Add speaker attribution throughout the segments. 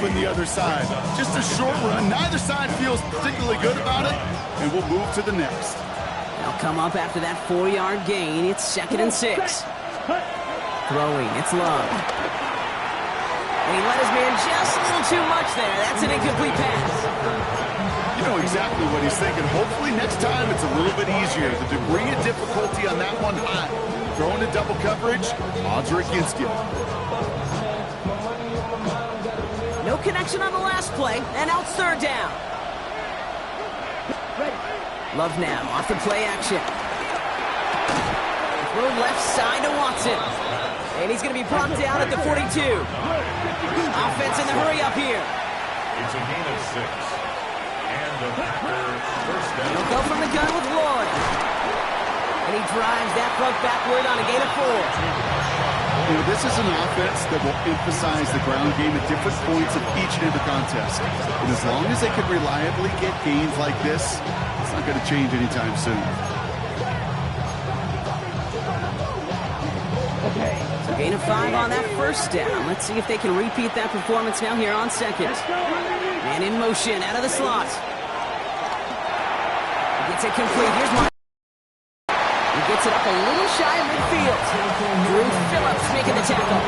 Speaker 1: on the other side. Just a short run. Neither side feels particularly good about it, and we'll move to the next.
Speaker 2: They'll come up after that 4-yard gain. It's 2nd and 6. Throwing, it's Love. And he let his man just a little too much there. That's an incomplete pass.
Speaker 1: You know exactly what he's thinking. Hopefully next time it's a little bit easier. The degree of difficulty on that one high. Throwing to double coverage, odds are against you.
Speaker 2: No connection on the last play, and now it's 3rd down. Love now, off the play action. Throw left side to Watson. And he's going to be brought down at the 42. Offense in the hurry up here.
Speaker 3: It's a gain of 6. And the Packers first down.
Speaker 2: He'll go from the gun with Lloyd. And he drives that puck backward on a gain of 4.
Speaker 1: You know, this is an offense that will emphasize the ground game at different points of each and every contest. And as long as they can reliably get gains like this, it's not going to change anytime soon.
Speaker 2: So gain of 5 on that 1st down. Let's see if they can repeat that performance now here on 2nd. Man in motion, out of the slot. Gets it complete. Here's Mark. He gets it up a little shy of midfield. Drew Phillips making the tackle.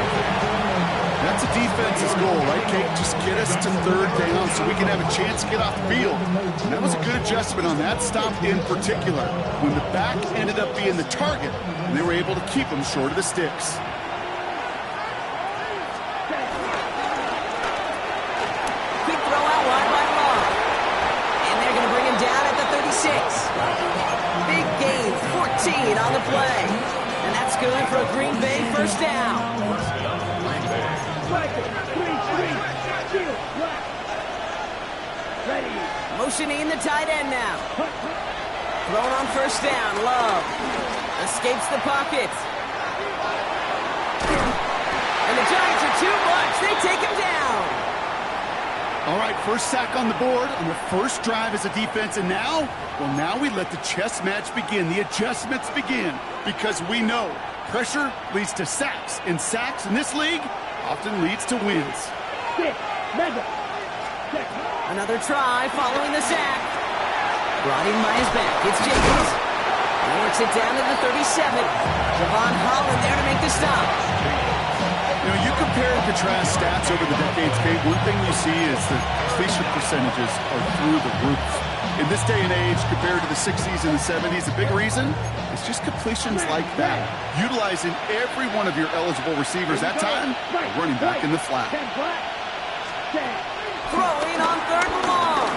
Speaker 1: That's a defense's goal, right, Kate? Just get us to 3rd down so we can have a chance to get off the field. And that was a good adjustment on that stop in particular, when the back ended up being the target, and they were able to keep him short of the sticks.
Speaker 2: Quick throw out wide by Love. And they're going to bring him down at the 36. Big gain, 14 on the play. And that's good for a Green Bay 1st down. Motioning the tight end now. Thrown on 1st down. Love escapes the pocket. And the Giants are too much. They take him down.
Speaker 1: All right, 1st sack on the board on the 1st drive as a defense. And now, well, now we let the chess match begin. The adjustments begin, because we know pressure leads to sacks. And sacks in this league often leads to wins.
Speaker 2: Another try following the sack. Brought in by his back. It's Jacobs. He works it down to the 37. Javon Holland there to make the stop.
Speaker 1: You know, you compare and contrast stats over the decades, Kate. One thing you see is that completion percentages are through the roof. In this day and age, compared to the 60s and the 70s, the big reason is just completions like that. Utilizing every one of your eligible receivers that time, running back in the flat.
Speaker 2: Throwing on 3rd and long.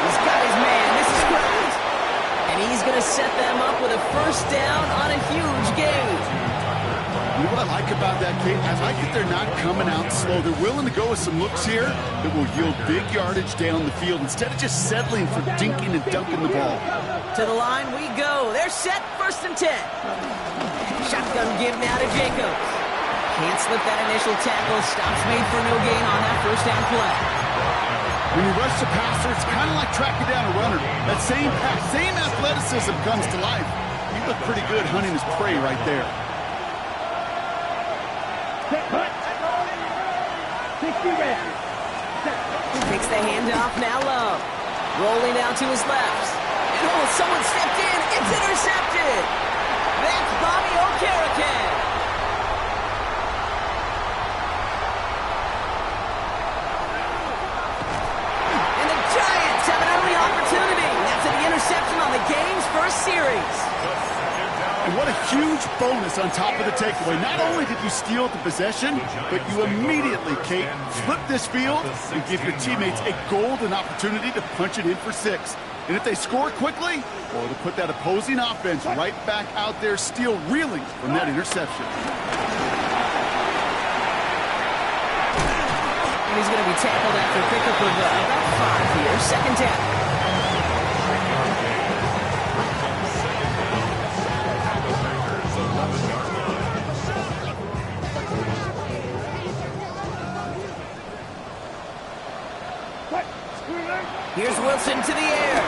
Speaker 2: He's got his man. This is great. And he's going to set them up with a 1st down on a huge gain.
Speaker 1: You know what I like about that, Kate? I like that they're not coming out slow. They're willing to go with some looks here that will yield big yardage down the field instead of just settling for dinking and dunking the ball.
Speaker 2: To the line we go. They're set 1st and 10. Shotgun give now to Jacobs. Can't slip that initial tackle. Stops made for no gain on that 1st down play.
Speaker 1: When you rush the passer, it's kind of like tracking down a runner. That same pass, same athleticism comes to life. He looked pretty good hunting his prey right there.
Speaker 2: Takes the handoff, now Love. Rolling out to his left. And oh, someone stepped in. It's intercepted. That's Bobby Okereke. Interception on the game's 1st series.
Speaker 1: And what a huge bonus on top of the takeaway. Not only did you steal the possession, but you immediately, Kate, flip this field and give your teammates a golden opportunity to punch it in for 6. And if they score quickly, well, it'll put that opposing offense right back out there, still reeling from that interception.
Speaker 2: And he's going to be tackled after pickup of about 5 here. 2nd down. Here's Wilson to the air.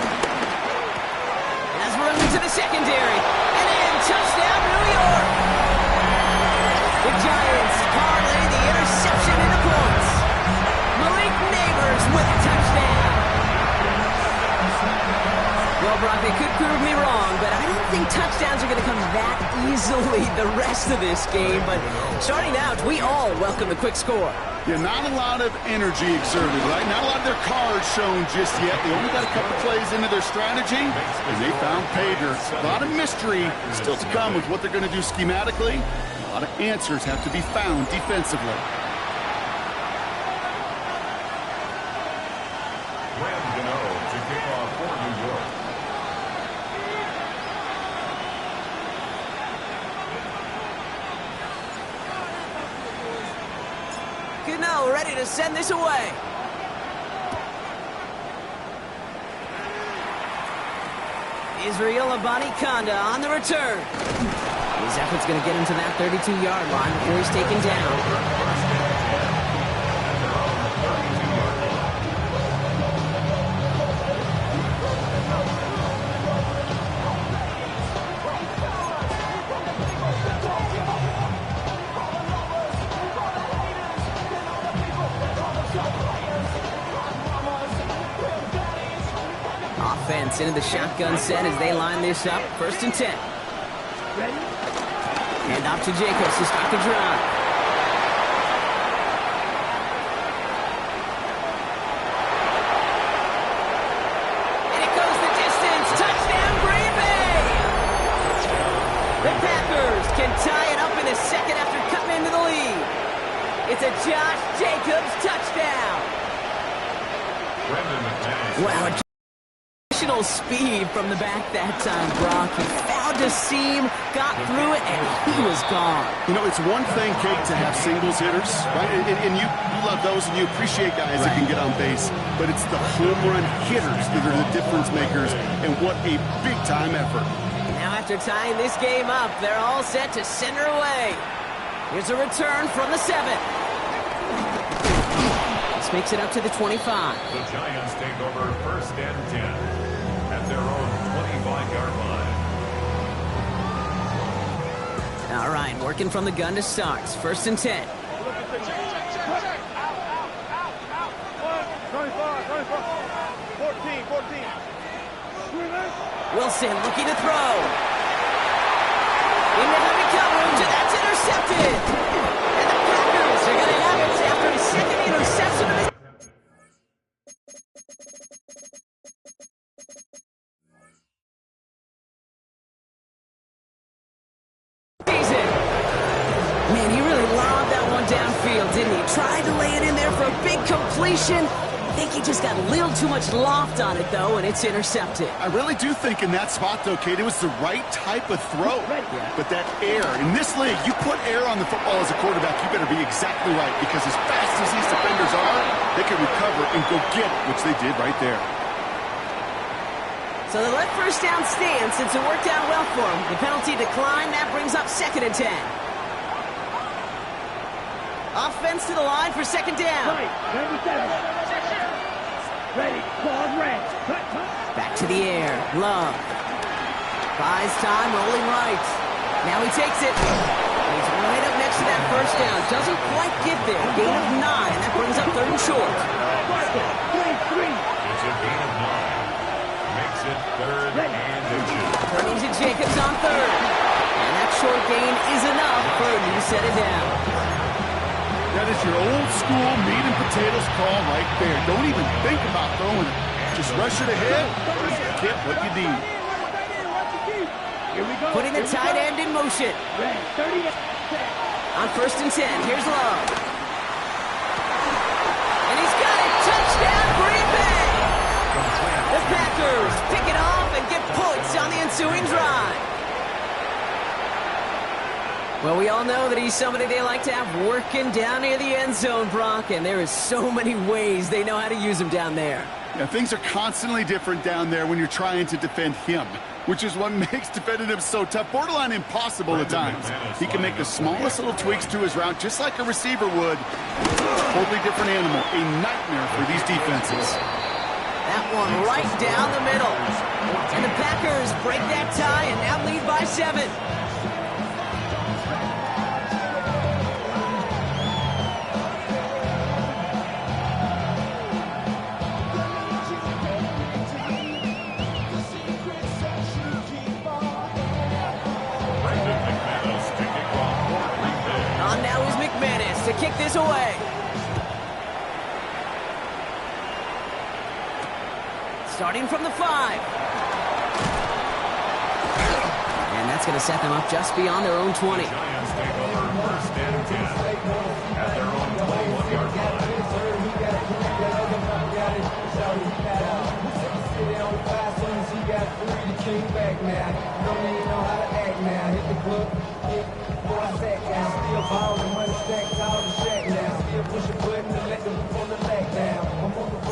Speaker 2: Has room to the secondary. And in, touchdown, New York. The Giants parlay easily the rest of this game, but starting out, we all welcome the quick score.
Speaker 1: Yeah, not a lot of energy exerted, right? Not a lot of their cards shown just yet. They only got a couple plays into their strategy, and they found pay dirt. A lot of mystery still to come with what they're going to do schematically. A lot of answers have to be found defensively.
Speaker 3: To kick off for New York.
Speaker 2: Gano ready to send this away. Israel Abanikanda on the return. His effort's going to get him to that 32-yard line before he's taken down. Offense into the shotgun set as they line this up. 1st and 10. Hand off to Jacobs to start the drive. And it goes the distance. Touchdown, Green Bay! The Packers can tie it up in a second after cutting into the lead. It's a Josh Jacobs touchdown. Wow. Speed from the back that time, Brock. He found a seam, got through it, and he was gone.
Speaker 1: You know, it's one thing, Kate, to have singles hitters, right? And you love those, and you appreciate guys that can get on base. But it's the home run hitters that are the difference makers, and what a big-time effort.
Speaker 2: Now, after tying this game up, they're all set to send her away. Here's a return from the 7. This makes it up to the 25.
Speaker 3: The Giants take over 1st and 10. At their own 25-yard line.
Speaker 2: All right, working from the gun to start. 1st and 10.
Speaker 4: 25,
Speaker 2: Wilson looking to throw. In the heavy coverage, and that's intercepted. And the Packers are going to have it after a second interception of the Man, he really lobbed that one downfield, didn't he? Tried to lay it in there for a big completion. I think he just got a little too much loft on it, though, and it's intercepted.
Speaker 1: I really do think in that spot, though, Kate, it was the right type of throw. But that air, in this league, you put air on the football as a quarterback, you better be exactly right, because as fast as these defenders are, they can recover and go get it, which they did right there.
Speaker 2: So they let 1st down stand since it worked out well for him. The penalty declined. That brings up 2nd and 10. Offense to the line for 2nd down.
Speaker 4: Ready, ball red.
Speaker 2: Back to the air. Love. Buys time, rolling right. Now he takes it. He's right up next to that 1st down. Doesn't quite get there. Gain of 9. That brings up 3rd and short.
Speaker 3: It's a gain of 9. Makes it 3rd and 2.
Speaker 2: Turning to Jacobs on 3rd. And that short gain is enough for him to set it down.
Speaker 1: That is your old school meat and potatoes call right there. Don't even think about throwing it. Just rush it ahead. Just get what you need.
Speaker 2: Putting the tight end in motion. On 1st and 10, here's Love. And he's got it. Touchdown, Green Bay. The Packers pick it off and get points on the ensuing drive. Well, we all know that he's somebody they like to have working down near the end zone, Brock, and there is so many ways they know how to use him down there.
Speaker 1: Yeah, things are constantly different down there when you're trying to defend him, which is what makes defending him so tough, borderline impossible at times. He can make the smallest little tweaks to his route, just like a receiver would. Totally different animal, a nightmare for these defenses.
Speaker 2: That one right down the middle. And the Packers break that tie and now lead by 7. kick this away. Starting from the 5. And that's going to set them up just beyond their own 20.
Speaker 3: Giants take over first and 10 at their own 21-yard line.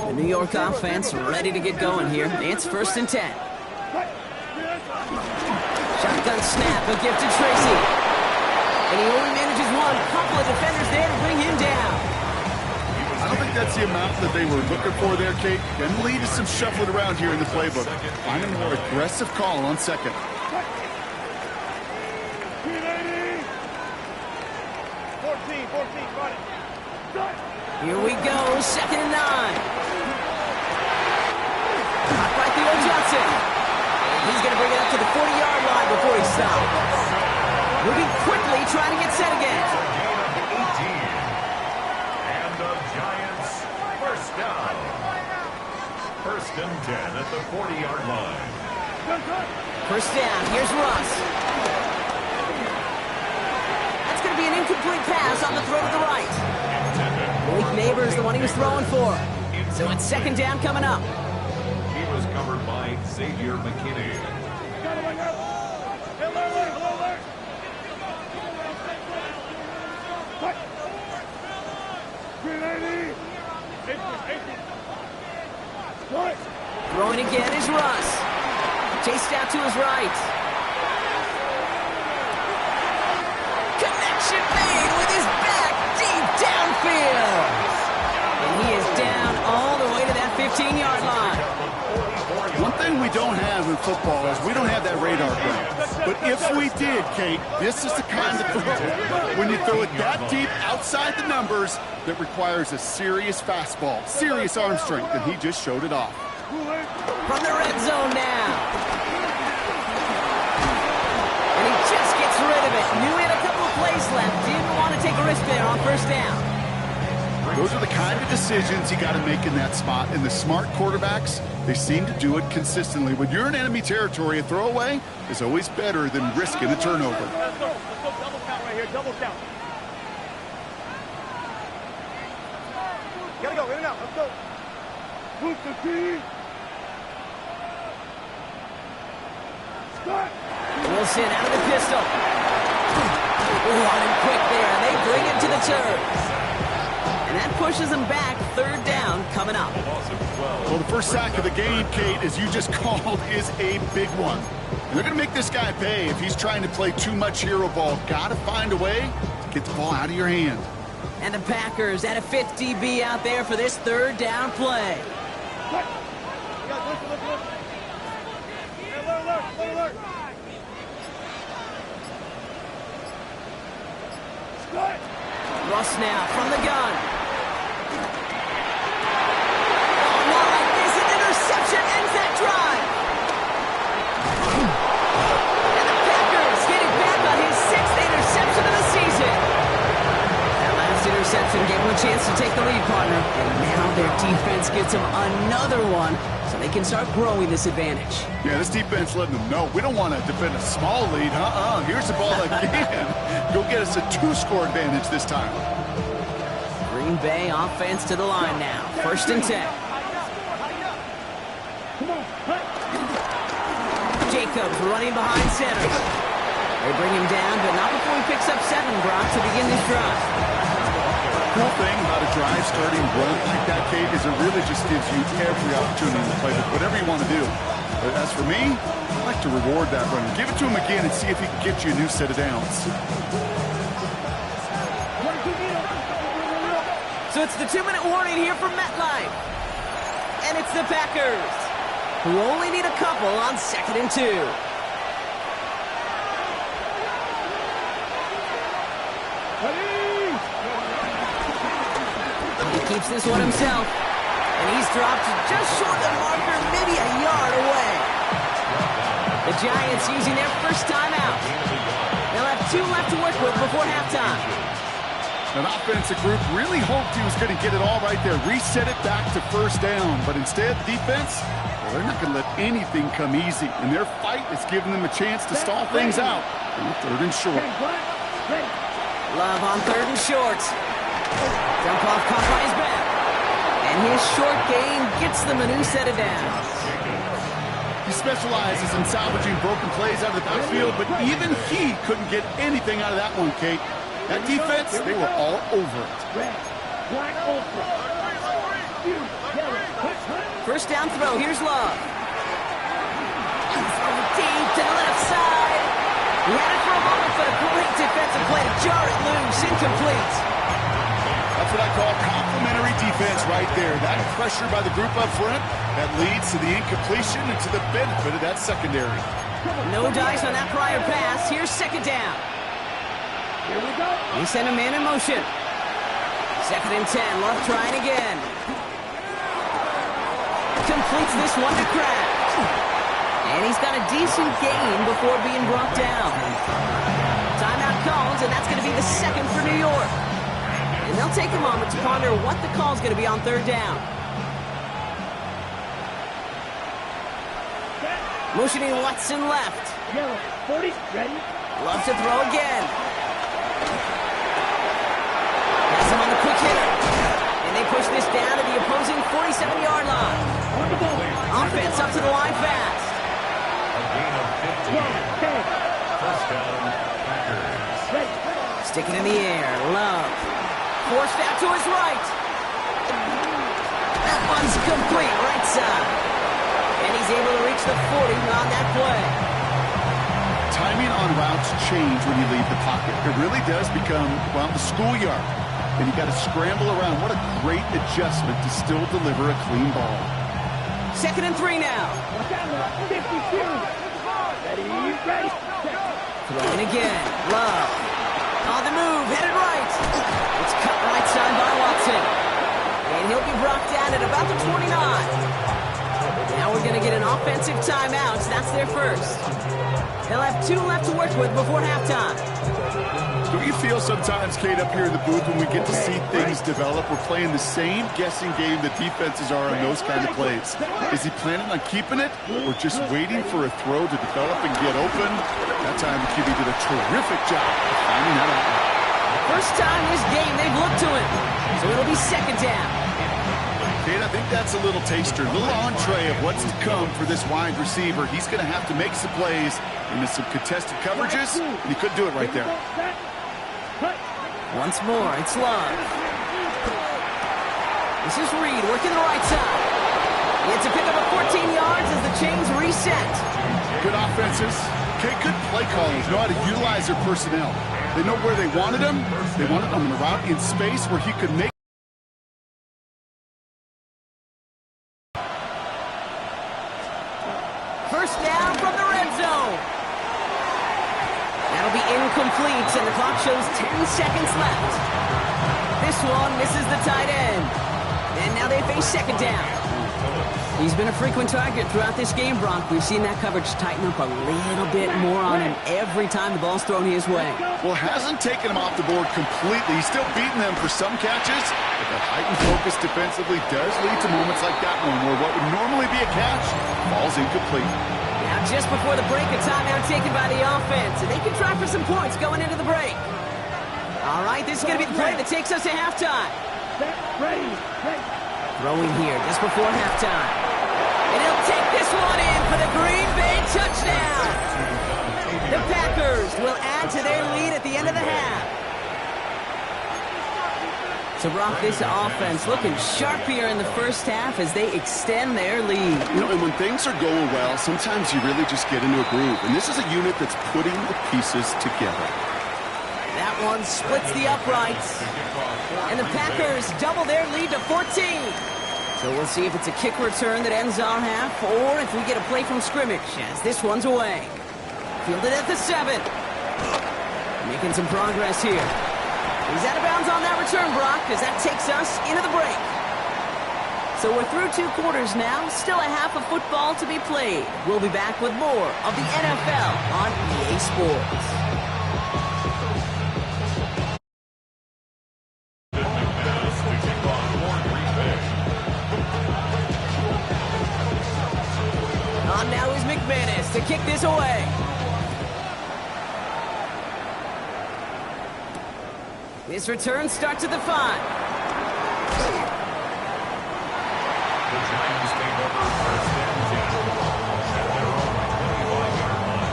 Speaker 2: The New York offense ready to get going here. It's first and 10. Shotgun snap, a gift to Tracy. And he only manages one. Couple of defenders there to bring him down.
Speaker 1: I don't think that's the amount that they were looking for there, Kate. Can lead to some shuffling around here in the playbook. Find a more aggressive call on second.
Speaker 2: Here we go, second and 9. Caught by Theo Johnson. And he's going to bring it up to the 40-yard line before he stops. Moving quickly, trying to get set again.
Speaker 3: And the Giants first down. First and 10 at the 40-yard line.
Speaker 2: First down, here's Russ. That's going to be an incomplete pass on the throw to the right. Malik Neighbors, the one he was throwing for. So it's second down coming up.
Speaker 3: He was covered by Xavier McKinney.
Speaker 2: Throwing again is Russ. Chased out to his right. Connection made with his back deep downfield. And he is down all the way to that 15-yard line.
Speaker 1: One thing we don't have in football is we don't have that radar gun. But if we did, Kate, this is the kind of throw, when you throw it that deep outside the numbers, that requires a serious fastball, serious arm strength, and he just showed it off.
Speaker 2: From the red zone now. And he just gets rid of it. Knew he had a couple of plays left. Didn't want to take a risk there on first down.
Speaker 1: Those are the kind of decisions you got to make in that spot. And the smart quarterbacks, they seem to do it consistently. When you're in enemy territory, a throwaway is always better than risking a turnover.
Speaker 4: Let's go double count right here, double count. Gotta go, in and out, let's go. Put the key. Start.
Speaker 2: Wilson out of the pistol. Running quick there. They bring it to the turf. And that pushes them back. Third down coming up.
Speaker 1: Well, the first sack of the game, Kate, as you just called, is a big one. And they're going to make this guy pay if he's trying to play too much hero ball. Got to find a way to get the ball out of your hand.
Speaker 2: And the Packers at a 50-B out there for this third down play. Russ now from the gun. Oh, not like this. An interception ends that drive. And the Packers getting back on his 6th interception of the season. That last interception gave him a chance to take the lead, partner. And now their defense gets him another one, so they can start growing this advantage.
Speaker 1: Yeah, this defense letting them know we don't want to defend a small lead. Here's the ball again. Go get us a 2-score advantage this time.
Speaker 2: Green Bay offense to the line now. First and 10. Jacobs running behind center. They bring him down, but not before he picks up 7, Brock, to begin this drive.
Speaker 1: The cool thing about a drive starting run like that, Kate, is it really just gives you every opportunity to play whatever you want to do. But as for me, I like to reward that run. Give it to him again and see if he can get you a new set of downs.
Speaker 2: So it's the 2-minute warning here from MetLife. And it's the Packers, who only need a couple on 2nd and 2. He keeps this one himself. And he's dropped just short of the marker, maybe a yard away. The Giants using their first timeout. They'll have 2 left to work with before halftime.
Speaker 1: An offensive group really hoped he was going to get it all right there, reset it back to first down. But instead, defense, well, they're not going to let anything come easy. And their fight is giving them a chance to stall things out on 3rd and short.
Speaker 2: Love on 3rd and short. Dump off caught by his back. And his short gain gets them a new set of downs.
Speaker 1: He specializes in salvaging broken plays out of the backfield, but even he couldn't get anything out of that one, Kate. That defense, they were all over it.
Speaker 2: First down throw, here's Love. Deep to the left side. He had it for a moment, but a great defensive play to jar it loose, incomplete.
Speaker 1: That's what I call complimentary defense right there. That pressure by the group up front, that leads to the incompletion and to the benefit of that secondary.
Speaker 2: No dice on that prior pass. Here's 2nd down.
Speaker 4: Here we go.
Speaker 2: He sent a man in motion. 2nd and 10. Love trying again. Completes this one to Kraft. And he's got a decent gain before being brought down. Timeout calls, and that's going to be the 2nd for New York. And they'll take a moment to ponder what the call is going to be on 3rd down. Motioning Watson left.
Speaker 4: Yellow. 40. Ready.
Speaker 2: Love to throw again. Has him on the quick hitter. And they push this down to the opposing 47-yard line. Offense up to the line fast.
Speaker 3: A gain of 15. First down, Packers.
Speaker 2: Sticking in the air. Love. Forced out to his right. That one's complete, right side. And he's able to reach the 40 on that play.
Speaker 1: Timing on routes change when you leave the pocket. It really does become, well, the schoolyard. And you got to scramble around. What a great adjustment to still deliver a clean ball.
Speaker 2: 2nd and 3 now.
Speaker 4: Watch out now. 52. Ready. Ready.
Speaker 2: Throwing again. Love. On the move. Headed right. It's cut right side by Watson. And he'll be brought down at about the 29. Now we're going to get an offensive timeout. That's their first. They'll have 2 left to work with before halftime.
Speaker 1: Don't you feel sometimes, Kate, up here in the booth when we get to see things develop, we're playing the same guessing game the defenses are on those kind of plays? Is he planning on keeping it or just waiting for a throw to develop and get open? That time the QB did a terrific job of finding that out.
Speaker 2: First time this game they've looked to him. So it'll be 2nd down.
Speaker 1: Kate, I think that's a little taster, a little entree of what's to come for this wide receiver. He's going to have to make some plays into some contested coverages, and he could do it right there.
Speaker 2: Once more, it's Love. This is Reed working the right side. He had to pick up a 14 yards as the chains reset.
Speaker 1: Good offenses. Okay, good play callers know how to utilize their personnel. They know where they wanted him. They wanted him in a route in space where he could make.
Speaker 2: First down from the red zone. That'll be incomplete, and the clock shows 10 seconds left. This one misses the tight end. And now they face 2nd down. He's been a frequent target throughout this game, Bronk. We've seen that coverage tighten up a little bit more on him every time the ball's thrown his way.
Speaker 1: Well, hasn't taken him off the board completely. He's still beating them for some catches, but that heightened focus defensively does lead to moments like that one where what would normally be a catch falls incomplete.
Speaker 2: Now, just before the break, a timeout taken by the offense, and they can try for some points going into the break. All right, this is going to be the play that takes us to halftime.
Speaker 4: Ready.
Speaker 2: Throwing here just before halftime. And he'll take this one in for the Green Bay touchdown. The Packers will add to their lead at the end of the half. So, Brock, this offense looking sharp here in the first half as they extend their lead.
Speaker 1: You know, and when things are going well, sometimes you really just get into a groove. And this is a unit that's putting the pieces together.
Speaker 2: That one splits the uprights. And the Packers double their lead to 14. So we'll see if it's a kick return that ends our half or if we get a play from scrimmage as this one's away. Fielded at the 7. Making some progress here. He's out of bounds on that return, Brock, as that takes us into the break. So we're through 2 quarters now. Still a half of football to be played. We'll be back with more of the NFL on EA Sports. kick this away. This return starts at the 5.
Speaker 3: The Giants take over first and 10 at their own 25-yard line.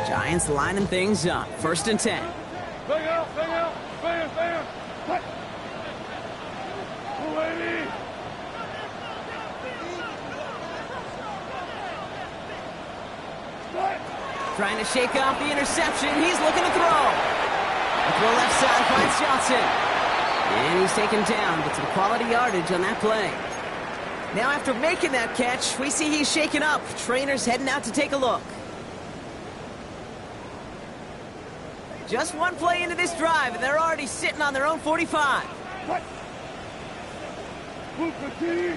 Speaker 2: Giants lining things up. First and 10.
Speaker 4: Bang out, bang out, bang, bang. What? Lady.
Speaker 2: Trying to shake off the interception. He's looking to throw. The throw left side finds Johnson. And he's taken down, but some quality yardage on that play. Now after making that catch, we see he's shaken up. Trainers heading out to take a look. Just one play into this drive, and they're already sitting on their own 45.
Speaker 4: What? Move the team.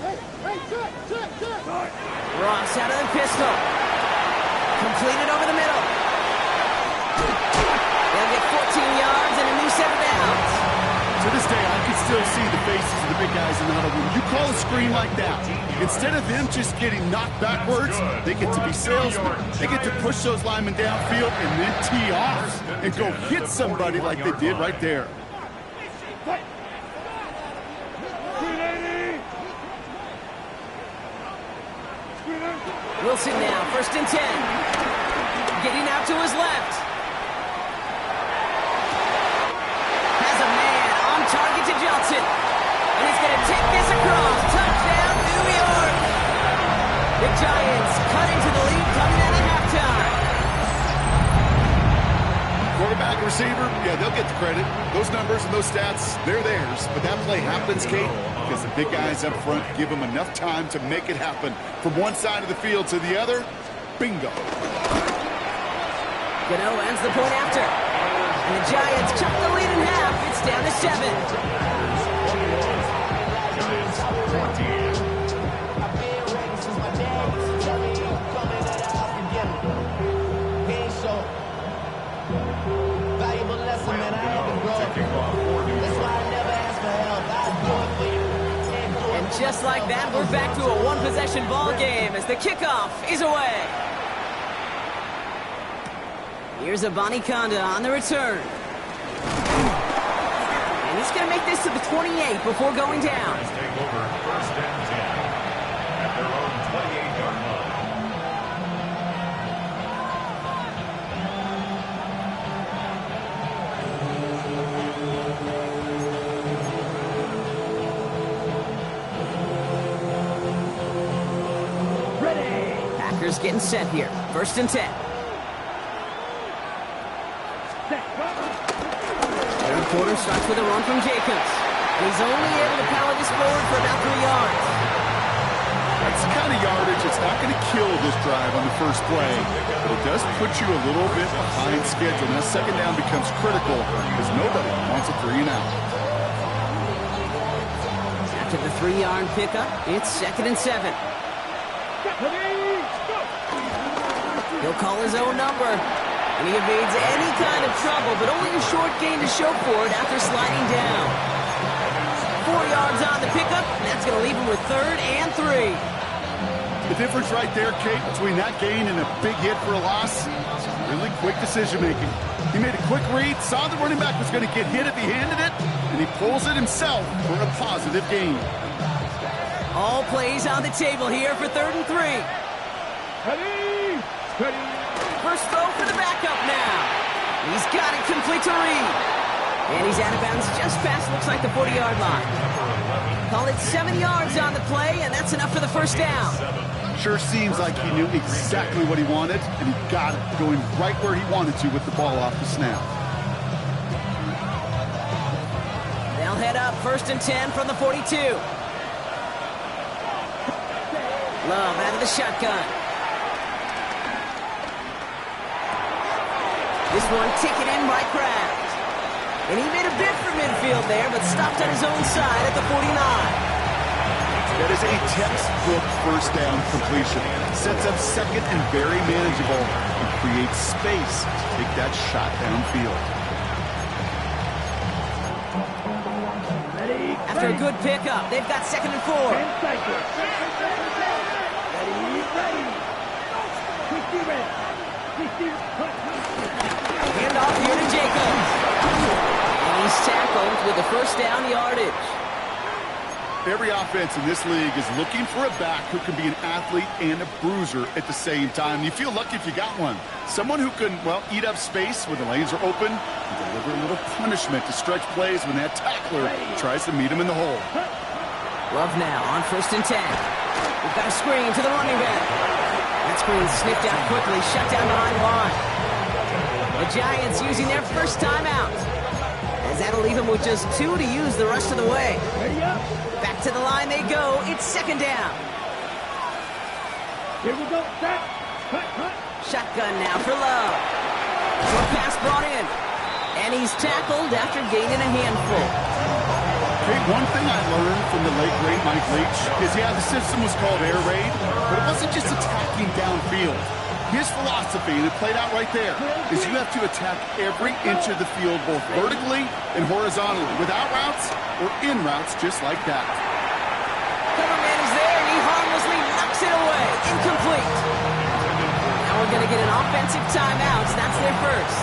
Speaker 4: Hey, check.
Speaker 2: Ross out of the pistol. Completed over the middle. They'll get 14 yards and a new set of downs.
Speaker 1: To this day, I can still see the faces of the big guys in the huddle room. You call a screen like that, instead of them just getting knocked backwards, they get to be salesmen. They get to push those linemen downfield and then tee off and go hit somebody like they did right there.
Speaker 2: Wilson now, first and 10. Getting out to his left. Has a man on target to Johnson. And he's going to take this across. Touchdown, New York. The Giants cutting to the lead coming out of halftime.
Speaker 1: Quarterback and receiver, yeah, they'll get the credit. Those numbers and those stats, they're theirs. But that play happens, Kate, because the big guys up front give them enough time to make it happen. From one side of the field to the other, bingo.
Speaker 2: Gano ends the point after. And the Giants cut the lead in half. It's down to 7.
Speaker 3: Giants 20.
Speaker 2: And just like that, we're back to a one-possession ball game as the kickoff is away. Here's a Conda on the return. And he's going to make this to the 28 before going down.
Speaker 3: Take over first and 10 at their own 28-yard line.
Speaker 2: Packers getting set here. First and 10. Third quarter starts with a run from Jacobs. He's only able to power this forward for about 3 yards.
Speaker 1: That's the kind of yardage that's not going to kill this drive on the first play, but it does put you a little bit behind schedule. Now second down becomes critical because nobody wants a 3 and out.
Speaker 2: After the 3-yard pickup, it's second and 7. He'll call his own number. And he evades any kind of trouble, but only a short gain to show for it after sliding down. 4 yards on the pickup, and that's going to leave him with third and 3.
Speaker 1: The difference right there, Kate, between that gain and a big hit for a loss is really quick decision-making. He made a quick read, saw the running back was going to get hit if he handed it, and he pulls it himself for a positive gain.
Speaker 2: All plays on the table here for third and 3. First throw for the backup now. He's got it complete to Reed. And he's out of bounds just past, looks like the 40-yard line. Call it 7 yards on the play, and that's enough for the first down.
Speaker 1: Sure seems like he knew exactly what he wanted, and he got it going right where he wanted to with the ball off the snap.
Speaker 2: They'll head up first and 10 from the 42. Love out of the shotgun. This one taken in by Kraft. And he made a bid for midfield there, but stopped on his own side at the 49.
Speaker 1: That is a textbook first down completion. Sets up second and very manageable and creates space to take that shot downfield.
Speaker 4: Ready?
Speaker 2: After a good pickup, they've got 2nd and 4.
Speaker 4: 10 seconds. Ready? Ready. 60 ready. 60
Speaker 2: Hand off here to Jacobs. And he's tackled with the first down yardage.
Speaker 1: Every offense in this league is looking for a back who can be an athlete and a bruiser at the same time. You feel lucky if you got one. Someone who can, well, eat up space when the lanes are open and deliver a little punishment to stretch plays when that tackler tries to meet him in the hole.
Speaker 2: Love now on 1st and 10. We've got a screen to the running back. That screen sniffed out quickly, shut down behind line. The Giants using their first timeout. As that'll leave them with just 2 to use the rest of the way.
Speaker 4: Ready up.
Speaker 2: Back to the line they go. It's 2nd down.
Speaker 4: Here we go. Set. Cut.
Speaker 2: Shotgun now for Love. Short pass brought in. And he's tackled after gaining a handful.
Speaker 1: Hey, one thing I learned from the late, great Mike Leach is, yeah, the system was called air raid, but it wasn't just attacking downfield. His philosophy, and it played out right there, is you have to attack every inch of the field, both vertically and horizontally, without routes or in routes just like that.
Speaker 2: Cover man is there, and he harmlessly knocks it away. Incomplete. Now we're going to get an offensive timeout. That's their first.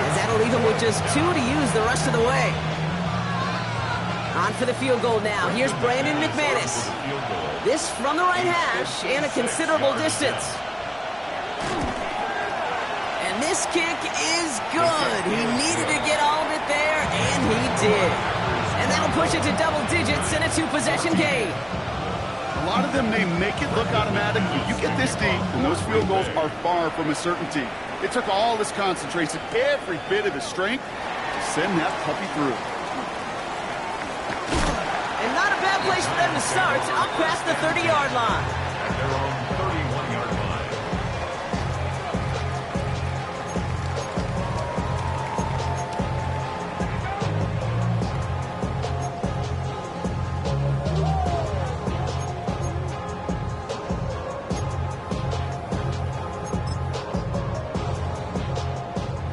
Speaker 2: As that'll leave them with just 2 to use the rest of the way. On for the field goal now. Here's Brandon McManus. This from the right hash and a considerable distance. And this kick is good. He needed to get all of it there, and he did. And that'll push it to double digits in a 2-possession game.
Speaker 1: A lot of them may make it look automatic, but you get this deep, and those field goals are far from a certainty. It took all his concentration, every bit of his strength, to send that puppy through.
Speaker 2: And not a bad place for them to start, up past the 30-yard line.
Speaker 3: At their own 31-yard line.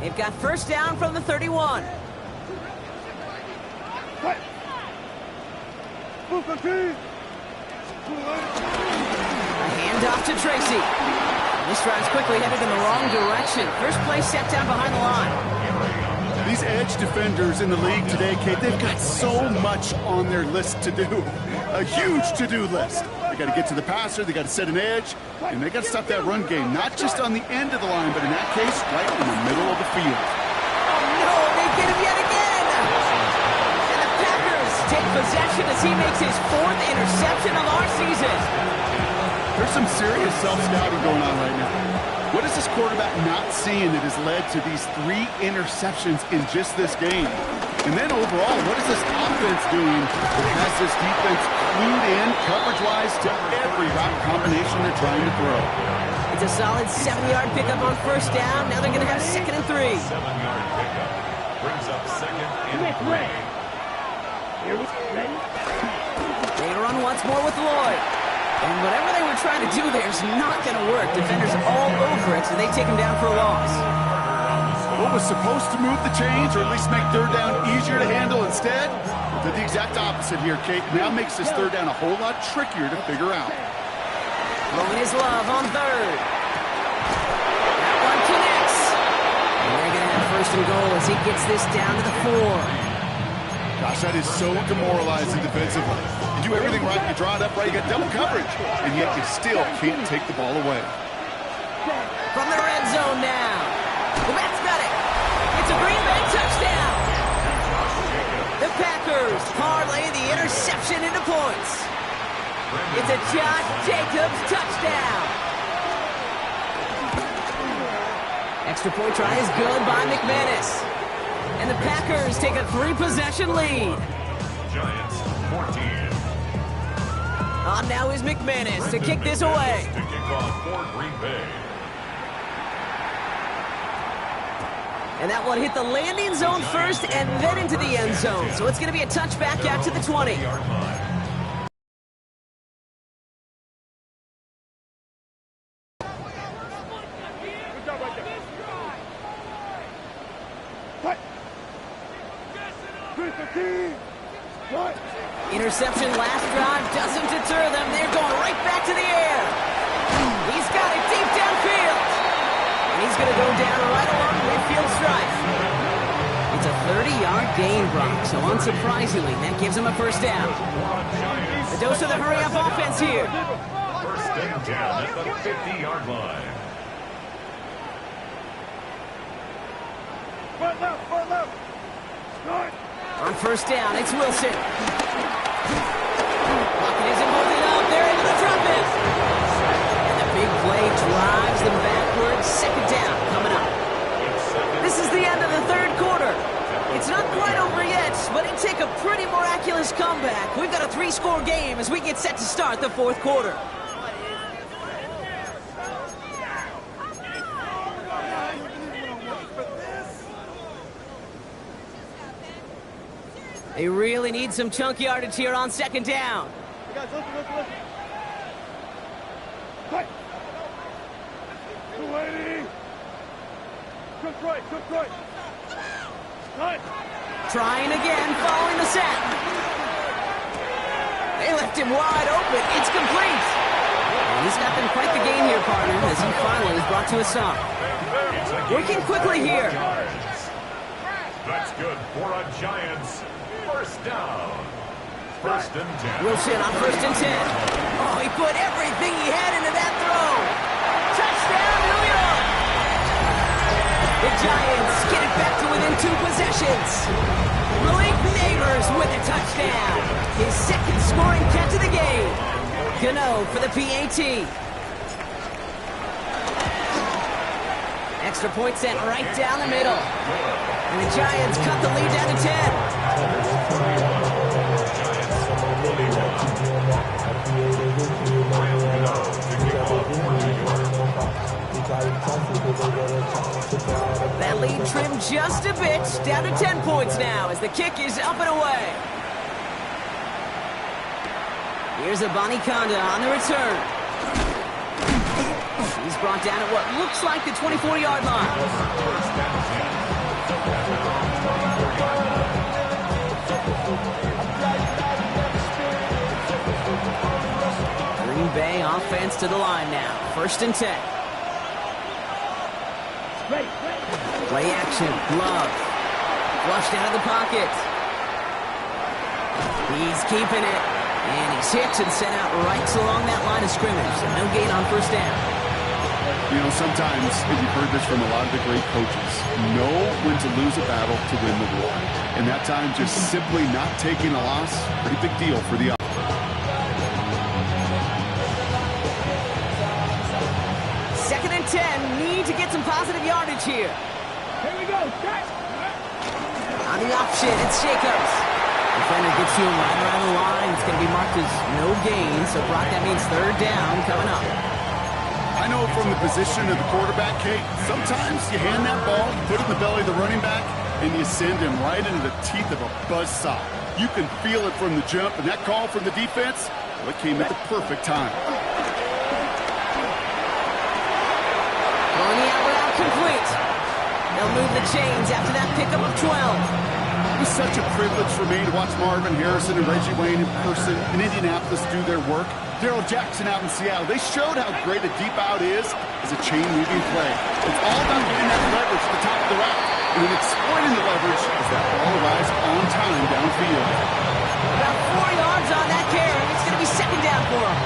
Speaker 2: They've got first down from the 31.
Speaker 4: What? Move the team.
Speaker 2: A handoff to Tracy. This drive's quickly headed in the wrong direction. First play set down behind the line.
Speaker 1: These edge defenders in the league today, Kate, they've got so much on their list to do. A huge to-do list. They got to get to the passer, they got to set an edge, and they got to stop that run game, not just on the end of the line, but in that case, right in the middle of the field.
Speaker 2: Oh no, they get him yet again! And the Packers take possession as he makes his 4th interception of our season.
Speaker 1: There's some serious self-scouting going on right now. What is this quarterback not seeing that has led to these 3 interceptions in just this game? And then overall, what is this offense doing that has this defense clued in coverage-wise to every route combination they're trying to throw?
Speaker 2: It's a solid 7-yard pickup on first down. Now they're going to have 2nd and 3.
Speaker 3: 7-yard pickup brings up 2nd and 3.
Speaker 4: Here we ready.
Speaker 2: They run once more with Lloyd. And whatever they were trying to do there is not going to work. Defenders all over it, so they take him down for a loss.
Speaker 1: What was supposed to move the chains, or at least make third down easier to handle instead, did the exact opposite here, Kate. Now makes this third down a whole lot trickier to figure out.
Speaker 2: Throwing his love on 3rd. That one connects. And they're going to have 1st and goal as he gets this down to the 4.
Speaker 1: Gosh, that is so demoralizing defensively. You do everything right, you draw it up right, you got double coverage, and yet you still can't take the ball away.
Speaker 2: From the red zone now. The Mets got it. It's a Green Bay touchdown. The Packers parlay the interception into points. It's a Josh Jacobs touchdown. Extra point try is good by McManus. And the Packers take a 3-possession lead.
Speaker 3: Giants 14.
Speaker 2: On now is McManus to kick this away.
Speaker 3: To kick off for Green Bay.
Speaker 2: And that one hit the landing zone first and then into the end zone. So it's going to be a touchback out to the 20. Interception last drive doesn't deter them. They're going right back to the air. He's got it deep downfield. And he's going to go down right along midfield stripe. It's a 30-yard gain, Brock. So unsurprisingly, that gives him a first down. The dose of the hurry-up offense here.
Speaker 3: First and 10 at the 50-yard line.
Speaker 2: On first down, it's Wilson. Pocket isn't holding up. They're into the trumpet. And the big play drives them backwards. Second down coming up. This is the end of the third quarter. It's not quite over yet, but it take a pretty miraculous comeback. We've got a 3-score game as we get set to start the fourth quarter. They really need some chunk yardage here on second down.
Speaker 4: Hey guys, listen. Cut. 280. Cook right. Cut.
Speaker 2: Trying again, following the sack. They left him wide open. It's complete. And he's got them quite the game here, partner, as he finally is brought to a stop. Working quickly here.
Speaker 3: That's good for a Giants first down. First and 10.
Speaker 2: Wilson on first and 10. Oh, he put everything he had into that throw. Touchdown, New York. The Giants get it back to within 2 possessions. Malik Neighbors with a touchdown. His second scoring catch of the game. Gano for the PAT. Extra point sent right down the middle. And the Giants cut the lead down to 10. That lead trimmed just a bit, down to 10 points now as the kick is up and away. Here's Abanikanda on the return. He's brought down at what looks like the 24-yard line. Green Bay offense to the line now. First and 10. Play action. Love. Flushed out of the pocket. He's keeping it. And he's hit and sent out right along that line of scrimmage. So no gain on first down.
Speaker 1: You know, sometimes, and you've heard this from a lot of the great coaches, know when to lose a battle to win the war. And that time, just simply not taking a loss, pretty big deal for the offense.
Speaker 2: Second and 10, need to get some positive yardage here.
Speaker 4: Here we go. Cut.
Speaker 2: On the option, it's Jacobs. Defender gets to him right around the line. It's going to be marked as no gain. So, Brock, that means third down coming up.
Speaker 1: I know from the position of the quarterback, Kate, sometimes you hand that ball, put it in the belly of the running back, and you send him right into the teeth of a buzzsaw. You can feel it from the jump, and that call from the defense, well, it came at the perfect time.
Speaker 2: On the out route, complete. They'll move the chains after that pickup of 12.
Speaker 1: It was such a privilege for me to watch Marvin Harrison and Reggie Wayne in person in Indianapolis do their work. Darrell Jackson out in Seattle, they showed how great a deep out is as a chain-moving play. It's all about getting that leverage at the top of the route, and then exploiting the leverage as that ball arrives on time downfield.
Speaker 2: About 4 yards on that carry. It's going to be second down for him.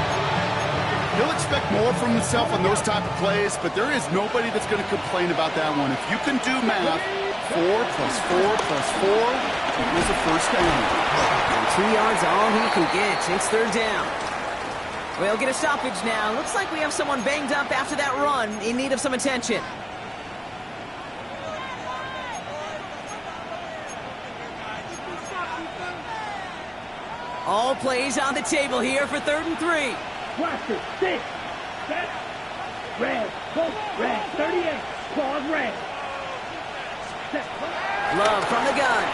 Speaker 1: He'll expect more from himself on those type of plays, but there is nobody that's going to complain about that one. If you can do math, 4 plus 4 plus 4 equals a first down.
Speaker 2: And 2 yards all he can get. It's third down. We'll get a stoppage now. Looks like we have someone banged up after that run in need of some attention. All plays on the table here for 3rd and 3.
Speaker 4: Blaster, 6, set, red, post, red, 38, pause, red.
Speaker 2: Love from the gun.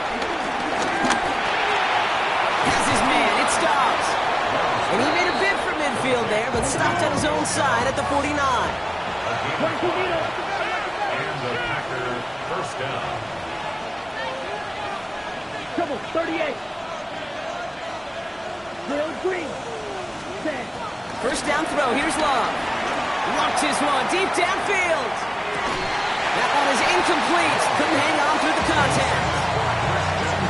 Speaker 2: Has his man. It stops. And he made a bid for midfield there, but stopped on his own side at the 49.
Speaker 3: And the Packer first down.
Speaker 4: Double 38. Real green.
Speaker 2: First down throw. Here's Love. Launches one deep downfield. That one is incomplete. Couldn't hang on through the contact.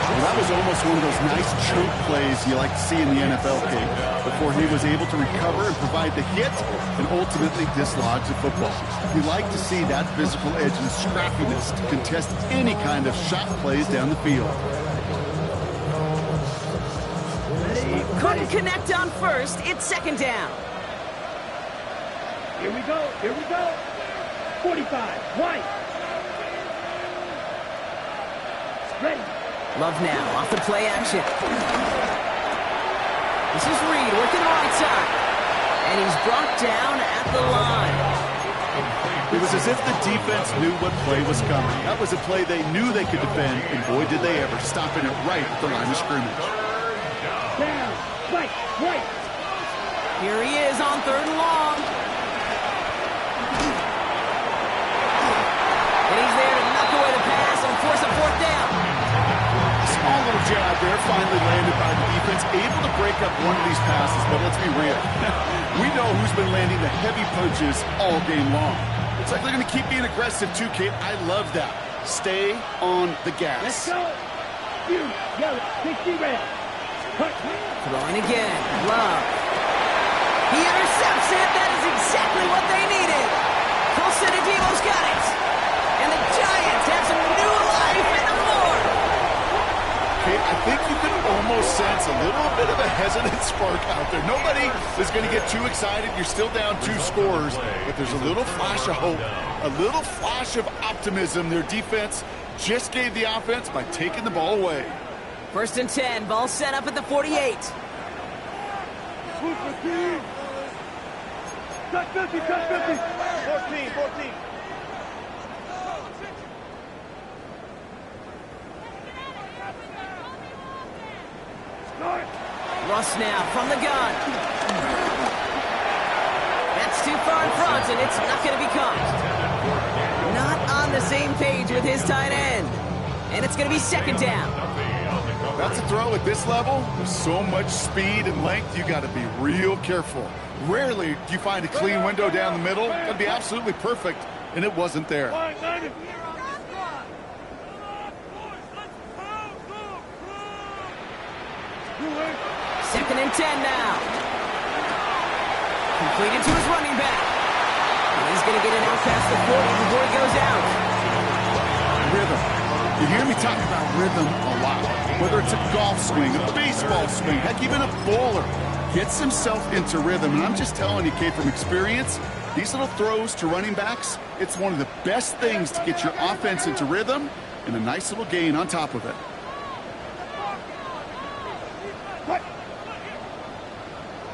Speaker 1: Well, that was almost one of those nice choke plays you like to see in the NFL, Kate, before he was able to recover and provide the hit and ultimately dislodge the football. You like to see that physical edge and scrappiness to contest any kind of shot plays down the field.
Speaker 2: Couldn't connect on first. It's second down.
Speaker 4: Here we go. Here we go. 45. White. Ready.
Speaker 2: Love now off the play action. This is Reed working the right side. And he's brought down at the line.
Speaker 1: It was as if the defense knew what play was coming. That was a play they knew they could defend, and boy, did they ever, stopping it right at the line of scrimmage.
Speaker 4: Down. White. White.
Speaker 2: Here he is on third and long. And he's there to knock away the pass and force a fourth down.
Speaker 1: Small little jab there, finally landed by the defense, able to break up one of these passes, but let's be real. We know who's been landing the heavy punches all game long. Looks like they're going to keep being aggressive too, Kate. I love that. Stay on the gas.
Speaker 4: Let's go. You. Yellow. 60 red.
Speaker 2: Throwing again. Love. He intercepts it. That is exactly what they needed. Colson Adibo's got it. And the Giants have some new life in the fourth.
Speaker 1: Kate, I think you can almost sense a little bit of a hesitant spark out there. Nobody is going to get too excited. You're still down 2 scores, but there's a little flash of hope, a little flash of optimism. Their defense just gave the offense by taking the ball away.
Speaker 2: First and 10. Ball set up at the 48.
Speaker 4: Touch 50. Touch 50. 14. 14.
Speaker 2: Russ now from the gun. That's too far in front, and it's not going to be caught. Not on the same page with his tight end. And it's going to be second down.
Speaker 1: That's a throw at this level. There's so much speed and length, you got to be real careful. Rarely do you find a clean window down the middle. It'd be absolutely perfect, and it wasn't there.
Speaker 2: Second and 10 now. Completed to his running back. And he's going to get it out past the 40 before he goes out.
Speaker 1: Rhythm. You hear me talk about rhythm a lot. Whether it's a golf swing, a baseball swing, heck, even a bowler gets himself into rhythm. And I'm just telling you, Kate, from experience, these little throws to running backs, it's one of the best things to get your offense into rhythm and a nice little gain on top of it.
Speaker 4: What?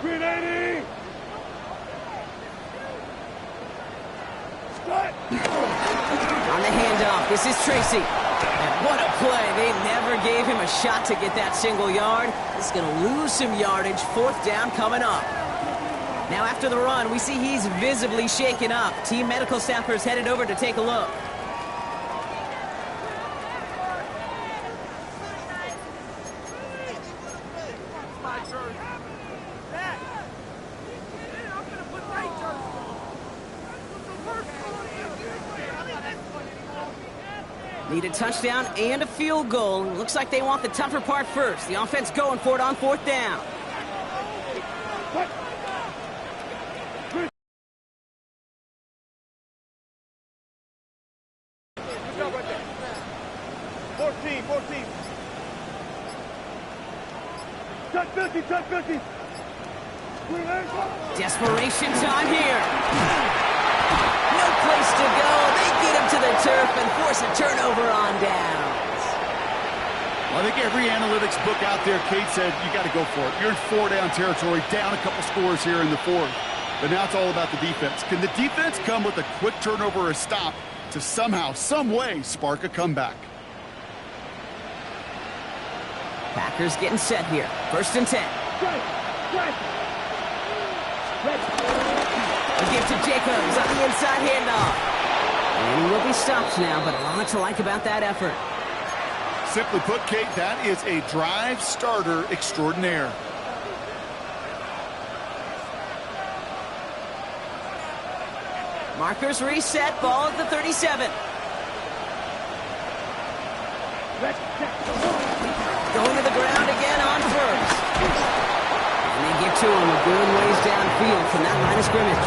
Speaker 4: 380.
Speaker 2: On the handoff, this is Tracy. And what a play. They never gave him a shot to get that single yard. He's going to lose some yardage. Fourth down coming up. Now after the run, we see he's visibly shaken up. Team medical staffers headed over to take a look. Need a touchdown and a field goal. Looks like they want the tougher part first. The offense going for it on fourth down.
Speaker 4: What? 14. Touch 50.
Speaker 2: Desperation time here. No place to go. They get him to the turf and force a turnover on downs.
Speaker 1: Well, I think every analytics book out there, Kate said, you got to go for it. You're in 4-down territory, down a couple scores here in the fourth. But now it's all about the defense. Can the defense come with a quick turnover or a stop to somehow, some way, spark a comeback.
Speaker 2: Packers getting set here. 1st and 10. A gift to Jacobs on the inside handoff. And he will be stopped now, but a lot to like about that effort.
Speaker 1: Simply put, Kate, that is a drive starter extraordinaire.
Speaker 2: Markers reset, ball at the 37. Going to the ground again on 1st. And they get to him a good ways downfield from that line of scrimmage.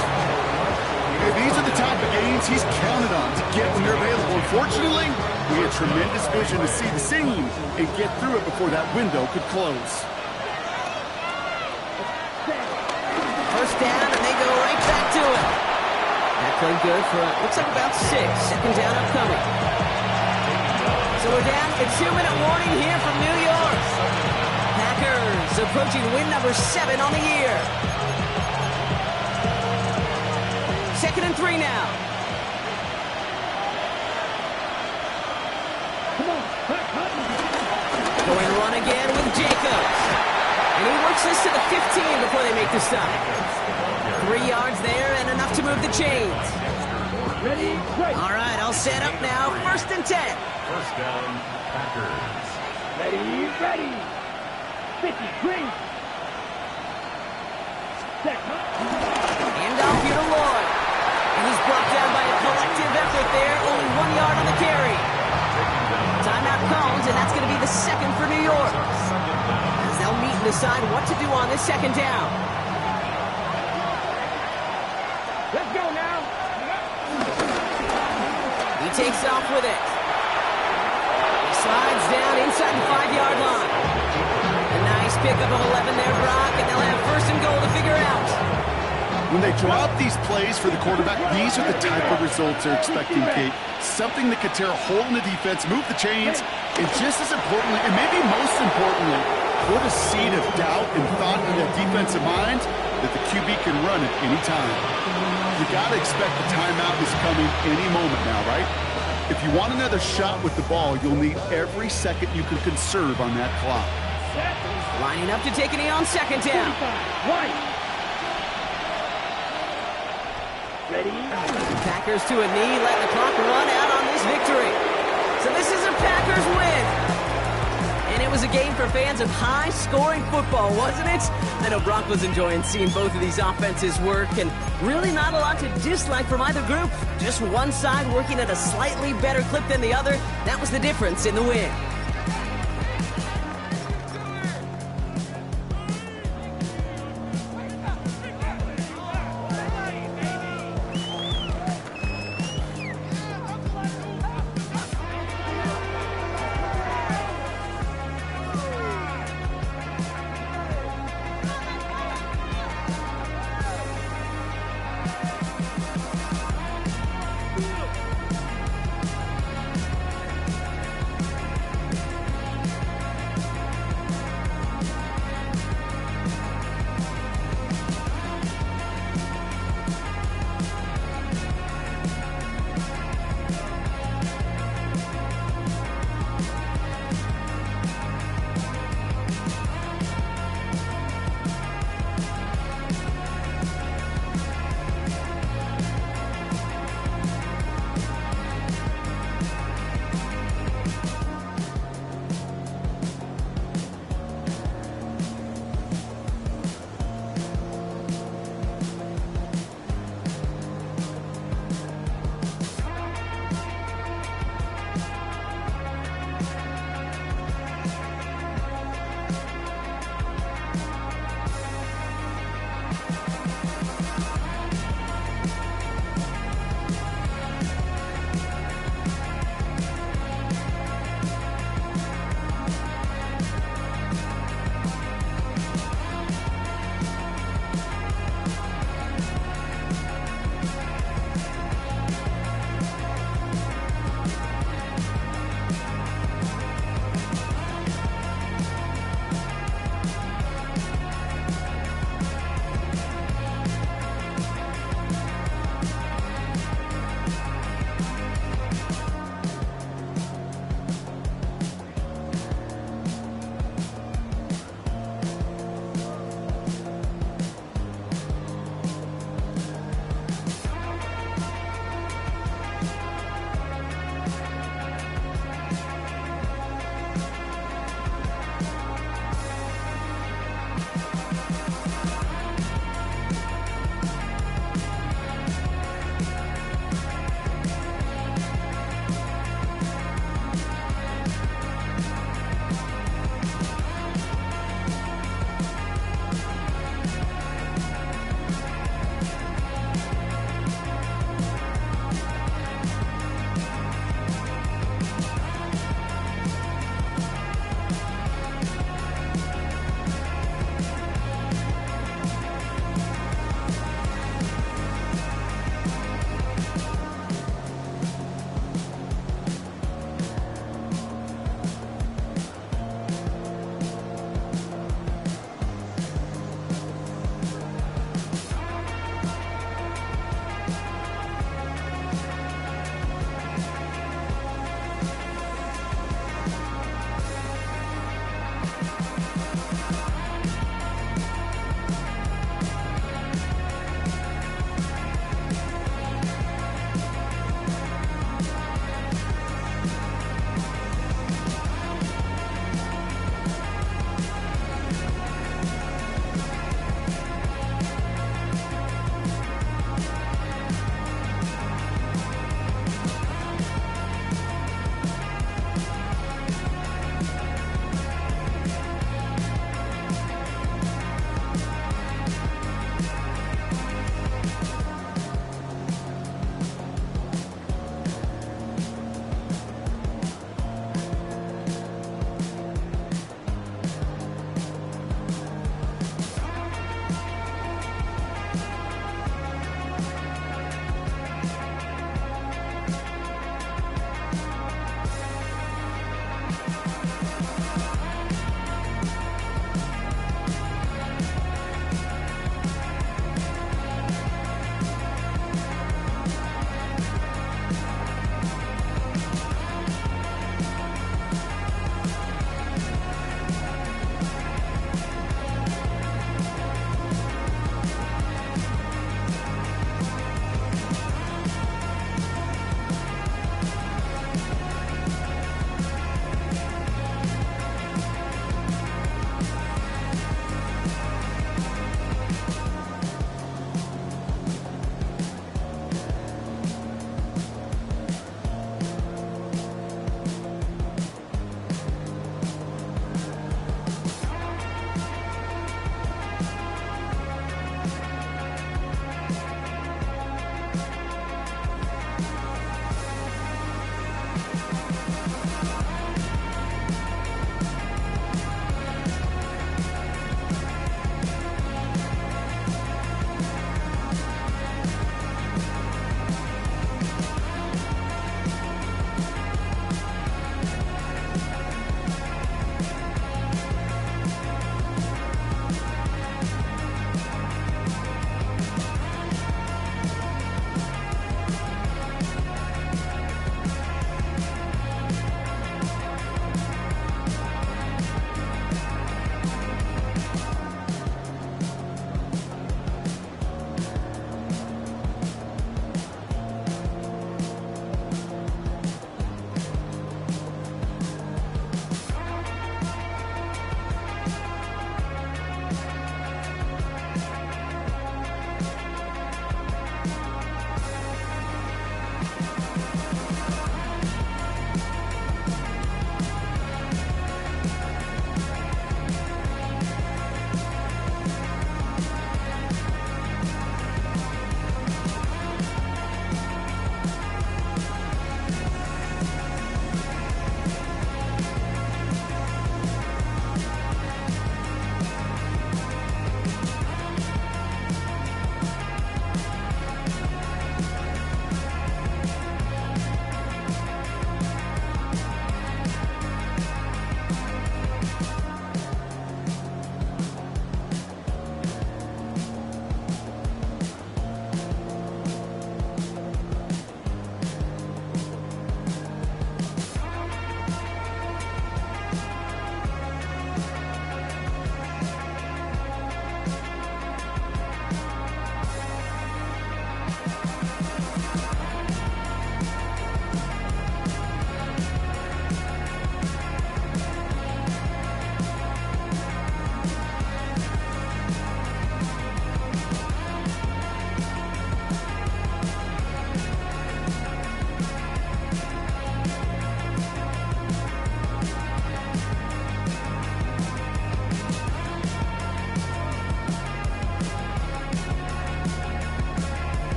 Speaker 1: These are the type of games he's counted on to get when they're available. Unfortunately, we had tremendous vision to see the seam and get through it before that window could close.
Speaker 2: 1st down, and they go right back to it. That played good for, looks like about 6. 2nd down upcoming. So we're down to 2-minute warning here from New York. Packers approaching win number 7 on the year. 2nd and 3 now. Going run again with Jacobs. And he works this to the 15 before they make the stop. 3 yards there and enough to move the chains. All right, all set up now. 1st and 10.
Speaker 3: 1st down, Packers.
Speaker 4: Ready. 50, green.
Speaker 2: Hand off here to Lloyd. And he's brought down by a collective effort there. Only 1 yard on the carry. Timeout comes, and that's going to be the 2nd for New York. As they'll meet and decide what to do on this 2nd down.
Speaker 4: Let's go now.
Speaker 2: He takes off with it. He slides down inside the 5-yard line. A nice pickup of 11 there, Brock, and they'll have 1st and goal to figure out.
Speaker 1: When they drop these plays for the quarterback, these are the type of results they're expecting, Kate. Something that could tear a hole in the defense, move the chains, and just as importantly, and maybe most importantly, put a seed of doubt and thought in that defensive mind that the QB can run at any time. You got to expect the timeout is coming any moment now, right? If you want another shot with the ball, you'll need every second you can conserve on that clock.
Speaker 2: Lining up to take a knee on 2nd down.
Speaker 4: Ready.
Speaker 2: Packers to a knee, letting the clock run out on this victory. So this is a Packers win. And it was a game for fans of high-scoring football, wasn't it? I know Brock was enjoying seeing both of these offenses work, and really not a lot to dislike from either group. Just one side working at a slightly better clip than the other. That was the difference in the win.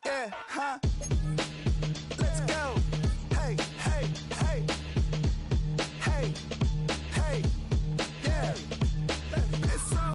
Speaker 5: Yeah, huh?